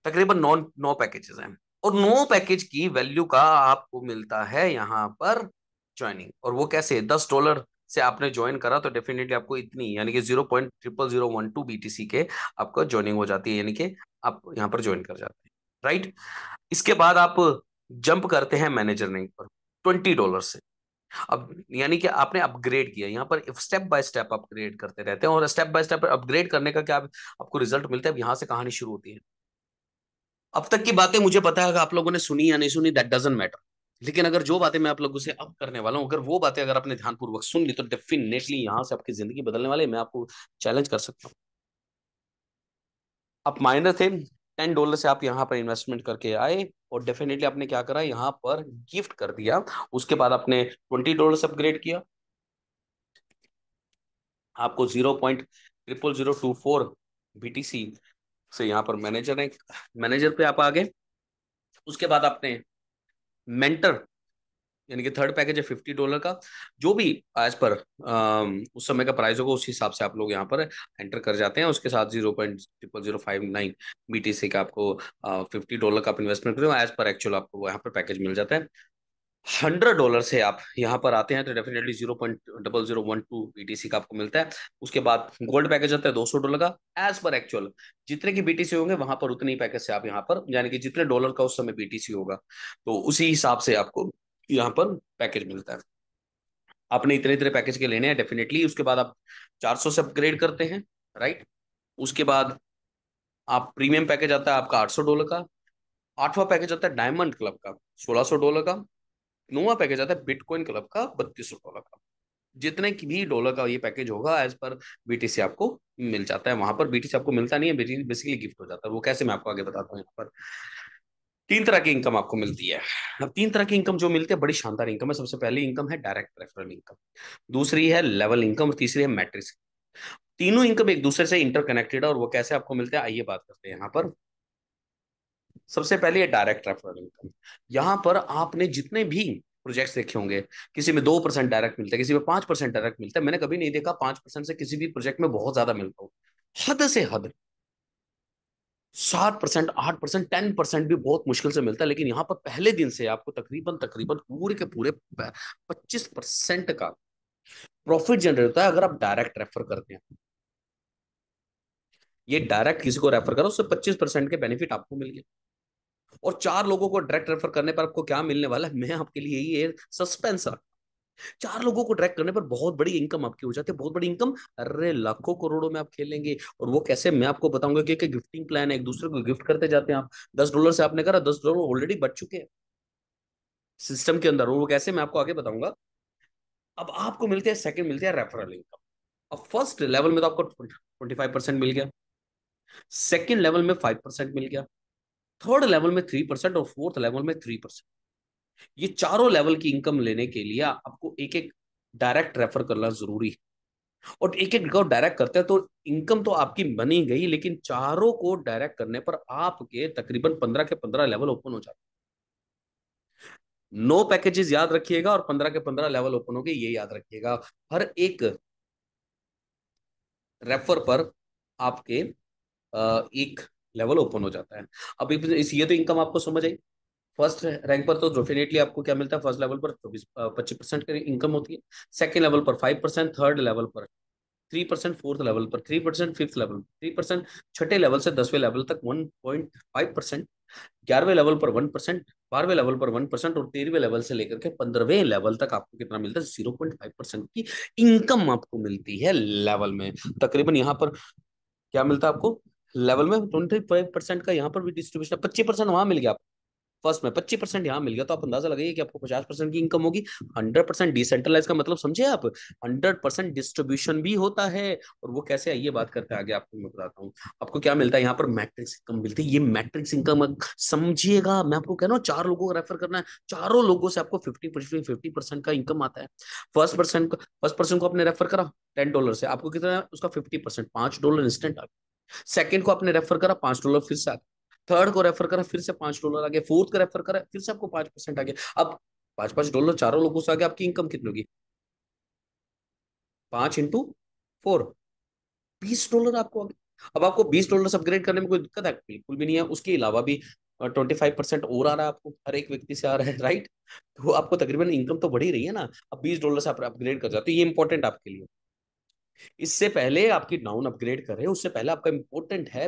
तकरीबन 9 पैकेजेस हैं, और 9 पैकेज की वैल्यू का आपको मिलता है यहाँ पर ज्वाइनिंग। और वो कैसे, $10 से आपने ज्वाइन करा तो डेफिनेटली आपको इतनी, यानी कि 0.00012 BTC के आपको ज्वाइनिंग हो जाती है, यानी कि आप यहाँ पर ज्वाइन कर जाते हैं, राइट। इसके बाद आप जंप करते हैं मैनेजर रैंक पर $20 से। अब यानी कि आपने अपग्रेड किया, यहाँ पर स्टेप बाय स्टेप अपग्रेड करते रहते हैं, और स्टेप बाय स्टेप अपग्रेड करने का क्या आपको रिजल्ट मिलता है, अब यहाँ से कहानी शुरू होती है। अब तक की बातें मुझे पता है, अगर आप लोगों ने सुनी या नहीं सुनी, दैट डजंट मैटर। लेकिन अगर जो बातें मैं आप लोगों से अब करने वाला हूं, अगर वो बातें अगर आपने ध्यानपूर्वक सुन ली, तो डेफिनेटली यहां से आपकी जिंदगी बदलने वाली है, मैं आपको चैलेंज कर सकता हूँ। आप माइनर थे, $10 से आप यहाँ पर इन्वेस्टमेंट करके आए और डेफिनेटली आपने क्या करा, यहाँ पर गिफ्ट कर दिया। उसके बाद आपने $20 से अपग्रेड किया, आपको 0.00024 BTC से यहाँ पर मैनेजर है, मैनेजर पे आप आ गए। उसके बाद आपने मेंटर यानी कि थर्ड पैकेज है $50 का, जो भी एज पर उस समय का प्राइस होगा उस हिसाब से आप लोग यहाँ पर एंटर कर जाते हैं। उसके साथ 0.0059 BTC का आपको $50 का आप इन्वेस्टमेंट करें, एज पर एक्चुअल आपको यहाँ पर पैकेज मिल जाता है। $100 से आप यहाँ पर आते हैं तो डेफिनेटली 0.0012 BTC का आपको मिलता है। उसके बाद गोल्ड पैकेज आता है $200 का, एज पर एक्चुअल जितने की BTC होंगे वहां पर उतने ही पैकेज से आप यहाँ पर, यानी कि जितने डॉलर का उस समय BTC होगा तो उसी हिसाब से आपको यहाँ पर पैकेज मिलता है। आपने इतने इतने पैकेज के लेने हैं डेफिनेटली। उसके बाद आप 400 से अपग्रेड करते हैं, राइट। उसके बाद आप प्रीमियम पैकेज आता है आपका $800 का। आठवां पैकेज आता है डायमंड क्लब का $1600 का। नौवां पैकेज आता है बिटकॉइन क्लब का $3200 का। जितने की भी डॉलर का ये पैकेज होगा एज पर BTC आपको मिल जाता है। वहां पर BTC आपको मिलता नहीं है, बेसिकली गिफ्ट हो जाता है। वो कैसे मैं आपको आगे बताता हूँ। यहाँ पर 3 तरह की इनकम आपको मिलती है। अब 3 तरह की इनकम जो मिलती है बड़ी शानदार इनकम है। सबसे पहली इनकम है डायरेक्ट रेफरल इनकम, दूसरी है लेवल इनकम और तीसरी है मैट्रिक्स। तीनों इनकम एक दूसरे से इंटरकनेक्टेड है और वो कैसे आपको मिलते हैं आइए बात करते हैं यहाँ पर। सबसे पहले है डायरेक्ट रेफरल इनकम। यहाँ पर आपने जितने भी प्रोजेक्ट्स देखे होंगे, किसी में 2% डायरेक्ट मिलता है, किसी में 5% डायरेक्ट मिलता है। मैंने कभी नहीं देखा 5% से किसी भी प्रोजेक्ट में बहुत ज्यादा मिलता हो। हद से हद 7%, 8%, 10% भी बहुत मुश्किल से मिलता है। लेकिन यहाँ पर पहले दिन से आपको तकरीबन तकरीबन पूरे के पूरे 25% का प्रॉफिट जनरेट होता है अगर आप डायरेक्ट रेफर करते हैं। ये डायरेक्ट किसी को रेफर करो उससे 25% के बेनिफिट आपको मिल गए। और 4 लोगों को डायरेक्ट रेफर करने पर आपको क्या मिलने वाला है, मैं आपके लिए ये सस्पेंस रखा। 4 लोगों को डायरेक्ट करने पर बहुत बड़ी इनकम आपकी हो जाती है, बहुत बड़ी इनकम। अरे लाखों करोड़ों में आप खेलेंगे। और वो कैसे मैं आपको बताऊंगा कि गिफ्टिंग प्लान है, एक दूसरे को गिफ्ट करते जाते हैं आप। $10 से आपने करा, $10 ऑलरेडी बच चुके हैं सिस्टम के अंदर। और वो कैसे मैं आपको आगे बताऊंगा। अब आपको मिलते हैं सेकंड, मिलते हैं रेफरल इनकम। अब फर्स्ट लेवल में तो आपको 25% मिल गया, सेकंड लेवल में 5% मिल गया, थर्ड लेवल में 3% और फोर्थ लेवल में 3%। ये चारों लेवल की इनकम लेने के लिए आपको एक एक डायरेक्ट रेफर करना जरूरी है। और एक एक को डायरेक्ट करते हैं तो इनकम तो आपकी बनी गई, लेकिन चारों को डायरेक्ट करने पर आपके तकरीबन 15 के 15 लेवल ओपन हो जाते हैं। 9 पैकेजेस याद रखिएगा और 15 के 15 लेवल ओपन हो गए, ये याद रखिएगा। हर एक रेफर पर आपके एक लेवल ओपन हो जाता है। अब इस ये तो इनकम आपको समझ आई। फर्स्ट रैंक पर तो डेफिनेटली आपको क्या मिलता है, फर्स्ट लेवल पर 25% की इनकम होती है, सेकंड लेवल पर 5%, थर्ड लेवल पर 3%, फोर्थ लेवल पर 3%, फिफ्थ लेवल 3%, छठे लेवल से 10वें लेवल तक 1.5%, 11वें लेवल पर 1%, 12वें लेवल पर 1% और 13वें लेवल से लेकर के 15वें लेवल तक आपको कितना मिलता है, 0.5% की इनकम आपको मिलती है लेवल में। तकरीबन यहाँ पर क्या मिलता है आपको लेवल में 25% का यहाँ पर भी डिस्ट्रीब्यूशन, 25% वहां मिल गया आपको फर्स्ट में, 25% यहाँ मिल गया। तो आप अंदाजा लगाइए कि आपको 50% की इनकम होगी। 100% डिसेंट्रलाइज का मतलब समझे आप, 100% डिस्ट्रीब्यूशन भी होता है। और वो कैसे है ये बात करते हैं आगे आपको मैं बताता हूँ। आपको क्या मिलता है यहाँ पर, मैट्रिक्स इनकम मिलती है। ये मैट्रिक्स इनकम समझिएगा, मैं आपको कह रहा हूँ 4 लोगों को रेफर करना है, 4 लोगों से आपको 50% का इनकम आता है। फर्स्ट पर्सन को आपने रेफर करा $10 से, आपको कितना है उसका 50%, $5 इंस्टेंट आ गया। सेकंड को आपने रेफर करा, $5 फिर से आ गया। थर्ड को रेफर करा, फिर से $5 आ गया। फोर्थ को रेफर करा, फिर से आपको 5% आ गया। अब $5 4 लोगों से आ गया, आपकी इनकम कितनी होगी, 5 × 4, $20 आपको आ गया। अब आपको $20 से अपग्रेड करने में कोई दिक्कत है, बिल्कुल भी नहीं है। उसके अलावा भी 25% और आ रहा है आपको, हर एक व्यक्ति से आ रहा है, राइट। तो आपको तकरीबन इनकम तो बढ़ ही रही है ना। अब $20 से आप अपग्रेड कर जाते, ये इंपॉर्टेंट आपके लिए। इससे पहले आपकी डाउन अपग्रेड करें, उससे पहले आपका इंपॉर्टेंट है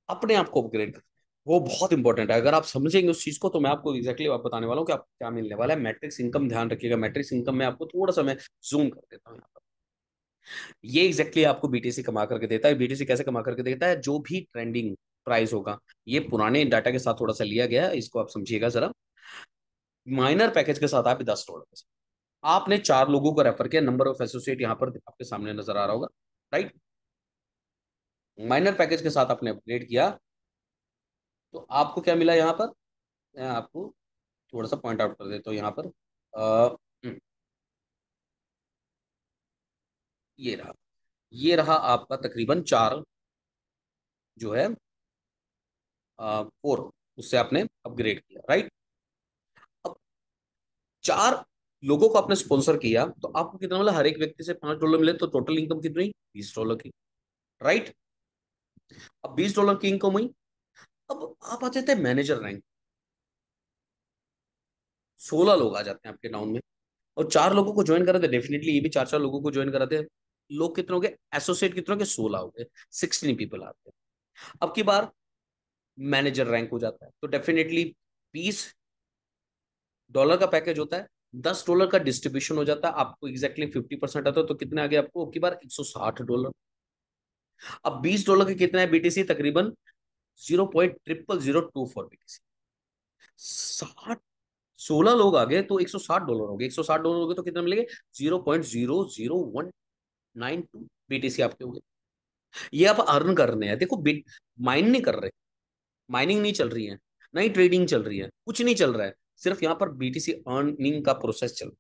अपने आप को अपग्रेड कर, वो बहुत इंपॉर्टेंट है। अगर आप समझेंगे उस चीज को तो मैं आपको एग्जैक्टली आप बताने वाला हूँ कि आपको क्या मिलने वाला है। मैट्रिक्स इनकम ध्यान रखिएगा। मैट्रिक्स इनकम में आपको थोड़ा सा मैं जूम कर देता हूँ यहाँ पर। ये एग्जैक्टली आपको BTC कमा करके देता है। BTC कैसे कमा करके देता है, जो भी ट्रेंडिंग प्राइस होगा, ये पुराने डाटा के साथ थोड़ा सा लिया गया है, इसको आप समझिएगा जरा। माइनर पैकेज के साथ आप $10, आपने 4 लोगों को रेफर किया, नंबर ऑफ एसोसिएट यहाँ पर आपके सामने नजर आ रहा होगा, राइट। माइनर पैकेज के साथ आपने अपग्रेड किया, तो आपको क्या मिला यहाँ पर, मैं आपको थोड़ा सा पॉइंट आउट कर देता हूँ यहाँ पर। हम्म, ये रहा, ये रहा आपका तकरीबन चार जो है, 4, उससे आपने अपग्रेड किया, राइट। अब चार लोगों को आपने स्पॉन्सर किया तो आपको कितना मिला, हर एक व्यक्ति से $5 मिले, तो टोटल इनकम कितनी, $20 की, राइट। अब $20 की इनकम हुई। अब आप आ जाते हैं मैनेजर रैंक, 16 लोग आ जाते हैं आपके डाउन में, और चार लोगों को ज्वाइन कराते, डेफिनेटली ये भी चार चार लोगों को ज्वाइन कराते हैं। लोग कितने हो गए, एसोसिएट कितने हो गए, 16 हो गए, 16 पीपल आते हैं। अब की बार मैनेजर रैंक हो जाता है, तो डेफिनेटली $20 का पैकेज होता है, $10 का डिस्ट्रीब्यूशन हो जाता है, आपको एग्जैक्टली 50% आता है, तो कितने आ गए आपको, अब की बार $160। अब $20 के कितना है बीटीसी, तकरीबन 0.0002 BTC। 16 लोग आ गए तो $160 हो गए, $160 हो गए तो कितना मिलेंगे, 0.00192 BTC आपके हो गए। ये आप अर्न कर रहे हैं, देखो माइन नहीं कर रहे, माइनिंग नहीं चल रही है, नहीं ट्रेडिंग चल रही है, कुछ नहीं चल रहा है, सिर्फ यहाँ पर बीटीसी अर्निंग का प्रोसेस चल रहा है।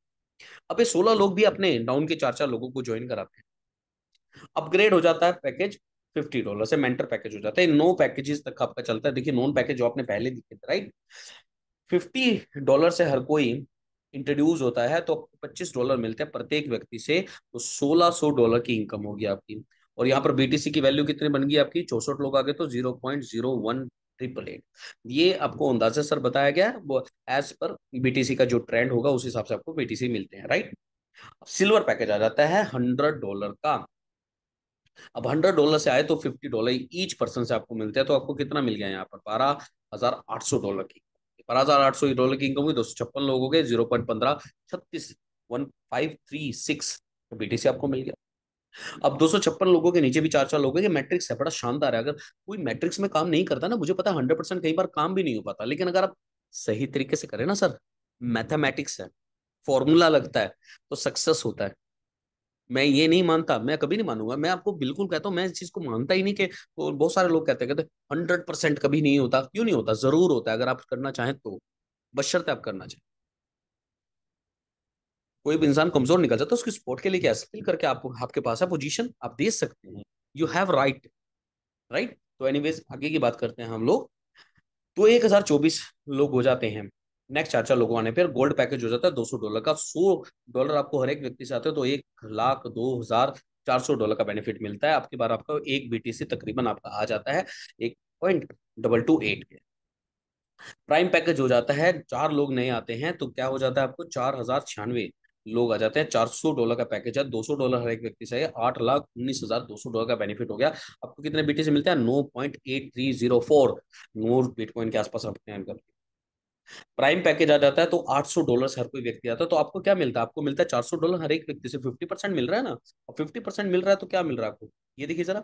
अब ये 16 लोग भी अपने डाउन के चार चार लोगों को ज्वाइन कराते हैं, अपग्रेड हो जाता है पैकेज, $50 से मेंटर पैकेज हो जाता है, 9 पैकेजेस तक आपका चलता है। देखिए नॉन पैकेज जो आपने पहले दिखे थे, राइट, $50 से हर कोई इंट्रोड्यूस होता है, तो $25 मिलते हैं प्रत्येक व्यक्ति से, तो $1600 की इनकम होगी आपकी। और यहाँ पर बीटीसी की वैल्यू कितनी बन गई आपकी, 64 लोग आ गए तो 0.01888। ये आपको अंदाजा सर बताया गया है, वो एज पर बीटीसी का जो ट्रेंड होगा उस हिसाब से आपको बीटीसी मिलते हैं, राइट। सिल्वर पैकेज आ जाता है $100 का। अब $100 से आए तो $50 ईच पर्सन से आपको मिलते हैं, तो आपको कितना मिल गया यहाँ पर, $12,800 की, $12,800 की इनकम हुई, 256 लोग हो गए, 0.1536, 1536 तो बीटीसी आपको मिल गया। अब 256 लोगों के नीचे भी चार चार लोग हैं, ये मैट्रिक्स है, बड़ा शानदार है। अगर कोई मैट्रिक्स में काम नहीं करता ना, मुझे पता है 100% कई बार काम भी नहीं हो पाता, लेकिन अगर आप सही तरीके से करें ना सर, मैथमेटिक्स है, फॉर्मूला लगता है, तो सक्सेस होता है। मैं ये नहीं मानता, मैं कभी नहीं मानूंगा, मैं आपको बिल्कुल कहता हूँ, मैं इस चीज को मानता ही नहीं कि, तो बहुत सारे लोग कहते 100% कभी नहीं होता, क्यों नहीं होता, जरूर होता है, अगर आप करना चाहें तो, बशर्ते आप करना चाहें। कोई भी इंसान कमजोर निकल जाता है, उसकी सपोर्ट के लिए क्या स्किल करके आप, आपके पास है पोजीशन, आप दे सकते हैं, यू हैव राइट, राइट। तो एनीवेज आगे की बात करते हैं हम लोग। तो 1024 लोग हो जाते हैं, नेक्स्ट चार चार लोगों आने पर गोल्ड पैकेज हो जाता है $200 का, $100 आपको हर एक व्यक्ति से आते हो, तो 1,02,400 का बेनिफिट मिलता है। आपकी बार आपका एक बीटीसी तकरीबन आपका आ जाता है 1.228 के। प्राइम पैकेज हो जाता है, चार लोग नए आते हैं तो क्या हो जाता है आपको, 4,096 लोग आ जाते हैं, $400 का पैकेज है, $200 हर एक व्यक्ति से, 8,19,200 का बेनिफिट हो गया। आपको कितने बीटी से मिलते हैं, 9.8304, 9 बिटकॉइन के आसपास रखते हैं इनका। प्राइम पैकेज आ जाता है तो $800 से हर कोई व्यक्ति आता है, तो आपको क्या मिलता है, आपको मिलता है $400 हर एक व्यक्ति से, 50% मिल रहा है ना। और 50% मिल रहा है तो क्या मिल रहा है आपको, ये देखिए जरा,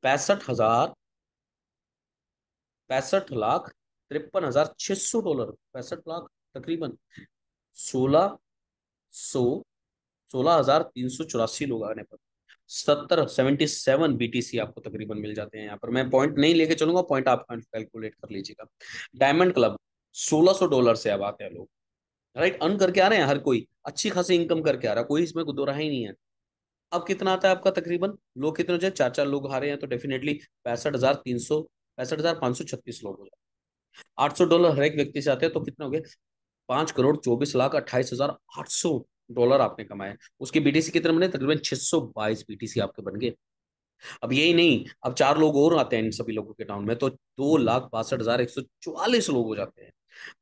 65,000, 65,53,600 डॉलर, 65 लाख तकरीबन 1600, 16,384 लोग आने पर 77 आपको तकरीबन मिल जाते हैं। यहाँ पर मैं पॉइंट नहीं लेके चलूंगा, पॉइंट आप कैलकुलेट कर लीजिएगा। डायमंड क्लब, $1,600 से अब आते हैं लोग, राइट, अर्न करके आ रहे हैं, हर कोई अच्छी खासी इनकम करके आ रहा है, कोई इसमें दो राह ही नहीं है। अब कितना आता है आपका, तकरीबन लोग कितने हो जाए, चार चार लोग आ रहे हैं, तो डेफिनेटली 65,536 लोग हो जाए, $800 हर एक व्यक्ति से आते हैं, तो कितने हो गए, 5,24,28,800 आपने कमाए। उसकी बीटीसी कितने बने, तकरीबन 622 बीटीसी आपके बन गए। अब यही नहीं, अब चार लोग और आते हैं इन सभी लोगों के डाउन में, तो 2,62,144 लोग हो जाते हैं।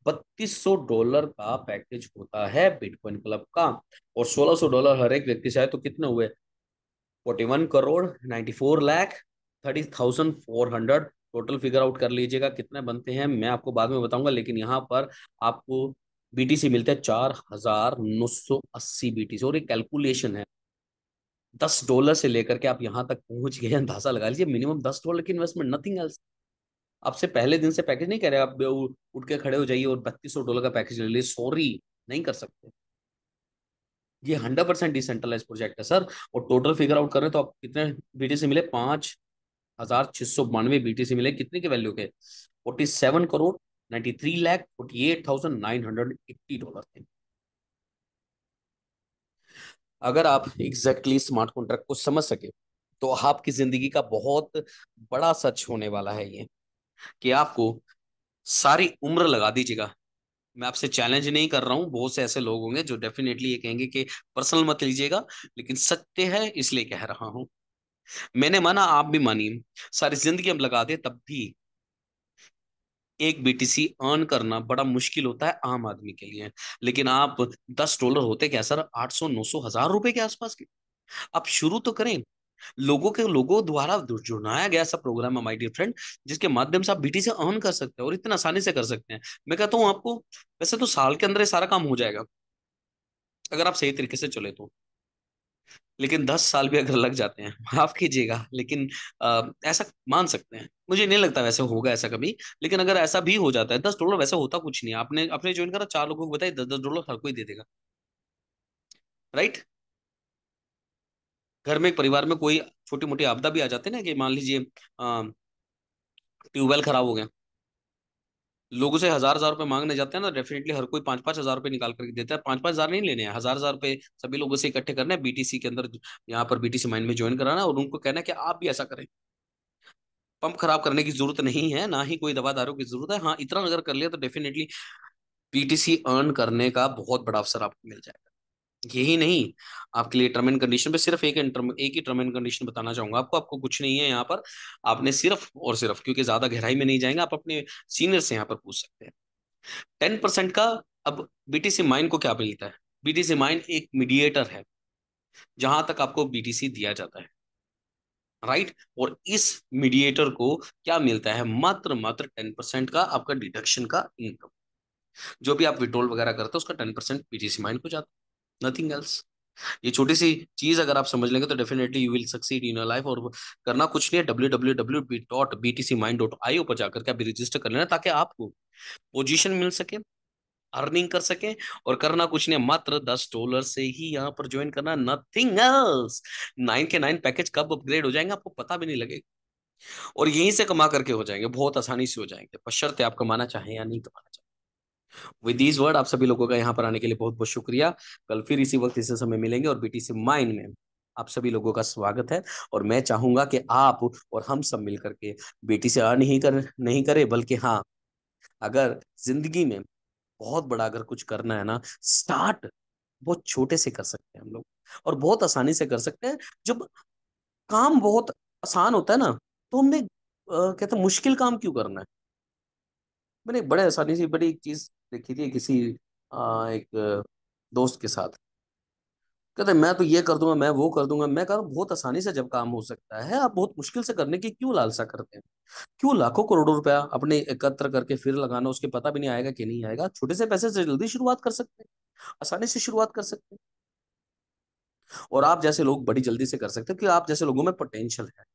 $3,200 का पैकेज होता है बिटकॉइन क्लब का, और $1,600 हर एक व्यक्ति से आए, तो कितने हुए, 41,94,30,400। टोटल फिगर आउट कर लीजिएगा कितने बनते हैं, मैं आपको बाद में बताऊंगा, लेकिन यहाँ पर आपको बीटीसी मिलते हैं 4,980 बीटीसी, और एक कैलकुलेशन है, $10 से लेकर के आप यहाँ तक पहुंच गए, अंदाजा लगा लीजिए, मिनिमम $10 की इन्वेस्टमेंट, नथिंग एल्स। आपसे पहले दिन से पैकेज नहीं कह रहे, आप उठ के खड़े हो जाइए और $3,200 का पैकेज ले लीजिए, सॉरी, नहीं कर सकते। ये 100% डिसेंट्रलाइज प्रोजेक्ट है सर। और टोटल फिगर आउट कर रहे हैं तो आप कितने बीटीसी मिले, 5,692 बीटीसी मिले, कितने के वैल्यू के, 47 करोड़ 93 लाख 48,980 डॉलर थे। अगर आप एग्जैक्टली स्मार्ट कॉन्ट्रैक्ट को समझ सके तो आपकी जिंदगी का बहुत बड़ा सच होने वाला है ये, कि आपको सारी उम्र लगा दीजिएगा। मैं आपसे चैलेंज नहीं कर रहा हूं, बहुत से ऐसे लोग होंगे जो डेफिनेटली ये कहेंगे कि पर्सनल मत लीजिएगा, लेकिन सत्य है इसलिए कह रहा हूं। मैंने माना, आप भी मानिए, सारी जिंदगी हम लगा दे तब भी एक बीटीसी अर्न करना बड़ा मुश्किल होता है आम आदमी के लिए। लेकिन आप $10 होते क्या सर, 800 900 1000 रुपए के आसपास के। आप शुरू तो करें। लोगों द्वारा जुड़ाया गया ऐसा प्रोग्राम है माय डियर फ्रेंड, जिसके माध्यम से आप बीटीसी अर्न कर सकते हैं और इतना आसानी से कर सकते हैं। मैं कहता हूं आपको, वैसे तो साल के अंदर ये सारा काम हो जाएगा अगर आप सही तरीके से चले तो। लेकिन 10 साल भी अगर लग जाते हैं, माफ कीजिएगा, लेकिन ऐसा मान सकते हैं। मुझे नहीं लगता वैसे होगा ऐसा कभी, लेकिन अगर ऐसा भी हो जाता है, $10 वैसे होता कुछ नहीं है। आपने आपने ज्वाइन करा, 4 लोगों को बताइए, $10 हर कोई दे देगा, राइट। घर में एक परिवार में कोई छोटी मोटी आपदा भी आ जाती है ना, कि मान लीजिए ट्यूबवेल खराब हो गया, लोगों से हजार रुपए मांगने जाते हैं ना, डेफिनेटली हर कोई 5-5 हजार रुपए निकाल करके देता है। 5-5 हजार नहीं लेने हैं, हजार रुपए सभी लोगों से इकट्ठे करने हैं, बीटीसी के अंदर, यहाँ पर बीटीसी माइंड में ज्वाइन कराना है, और उनको कहना है कि आप भी ऐसा करें। पंप खराब करने की जरूरत नहीं है, ना ही कोई दवा दारू की जरूरत है। हाँ, इतना अगर कर लिया तो डेफिनेटली बीटीसी अर्न करने का बहुत बड़ा अवसर आपको मिल जाएगा। यही नहीं, आपके लिए टर्म एंड कंडीशन पे सिर्फ एक ही टर्म एंड कंडीशन बताना चाहूंगा आपको। आपको कुछ नहीं है यहाँ पर। आपने सिर्फ और सिर्फ, क्योंकि ज्यादा गहराई में नहीं जाएंगे, आप अपने सीनियर से यहाँ पर पूछ सकते हैं। 10% का, अब बीटीसी माइन को क्या मिलता है? बीटीसी माइन एक मीडिएटर है जहां तक आपको बीटीसी दिया जाता है, राइट। और इस मीडिएटर को क्या मिलता है? मात्र मात्र 10% का आपका डिडक्शन का इनकम। जो भी आप विड्रॉल वगैरह करते हो उसका 10% बीटीसी माइन को जाता है, नथिंग एल्स। ये छोटी सी चीज अगर आप समझ लेंगे तो definitely you will succeed in your life. और करना कुछ नहीं है, www.btcmind.io पर जाकर के आप रजिस्टर कर लेना, ताकि आपको पोजीशन मिल सके, अर्निंग कर सके। और करना कुछ नहीं, मात्र $10 से ही यहाँ पर ज्वाइन करना, नथिंग एल्स। 9 के 9 पैकेज कब अपग्रेड हो जाएंगे आपको पता भी नहीं लगेगा, और यहीं से कमा करके हो जाएंगे, बहुत आसानी से हो जाएंगे, बशर्ते आप कमाना चाहें या नहीं कमाना चाहें। विद दीज वर्ड, आप सभी लोगों का यहाँ पर आने के लिए बहुत बहुत शुक्रिया। कल फिर इसी वक्त इसी समय मिलेंगे, और बीटीसी माइंड में आप सभी लोगों का स्वागत है। और मैं चाहूंगा कि आप और हम सब मिलकर के बीटीसी अर्न नहीं करे, बल्कि हाँ, अगर जिंदगी में बहुत बड़ा अगर कुछ करना है ना, स्टार्ट बहुत छोटे से कर सकते हैं हम लोग, और बहुत आसानी से कर सकते हैं। जब काम बहुत आसान होता है ना, तो हमने कहते हैं मुश्किल काम क्यों करना है। मैंने एक बड़े आसानी से बड़ी एक चीज देखी थी किसी एक दोस्त के साथ। कहते मैं तो ये कर दूंगा, मैं वो कर दूंगा। मैं कह रहा हूँ बहुत आसानी से जब काम हो सकता है, आप बहुत मुश्किल से करने की क्यों लालसा करते हैं? क्यों लाखों करोड़ों रुपया अपने एकत्र करके फिर लगाना, उसके पता भी नहीं आएगा कि नहीं आएगा। छोटे से पैसे से जल्दी शुरुआत कर सकते हैं, आसानी से शुरुआत कर सकते हैं। और आप जैसे लोग बड़ी जल्दी से कर सकते हैं, क्योंकि आप जैसे लोगों में पोटेंशियल है।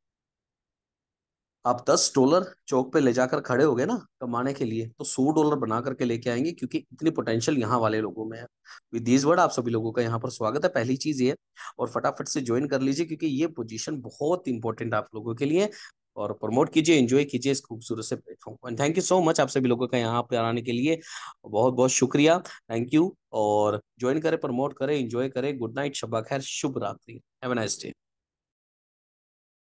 आप $10 चौक पे ले जाकर खड़े हो गए ना कमाने के लिए, तो $100 बना करके लेके आएंगे, क्योंकि इतनी पोटेंशियल यहाँ वाले लोगों में है। विद दिस वर्ड, आप सभी लोगों का यहाँ पर स्वागत है। पहली चीज ये, और फटाफट से ज्वाइन कर लीजिए, क्योंकि ये पोजीशन बहुत इंपॉर्टेंट है आप लोगों के लिए। और प्रमोट कीजिए, एंजॉय कीजिए इस खूबसूरत से platform. Thank you so much आप सभी लोगों का यहाँ पर आने के लिए, बहुत बहुत शुक्रिया, थैंक यू। और ज्वाइन करें, प्रमोट करें, एंजॉय करें। गुड नाइट, शब्बा खैर, शुभ रात्रि, हैव अ नाइस डे।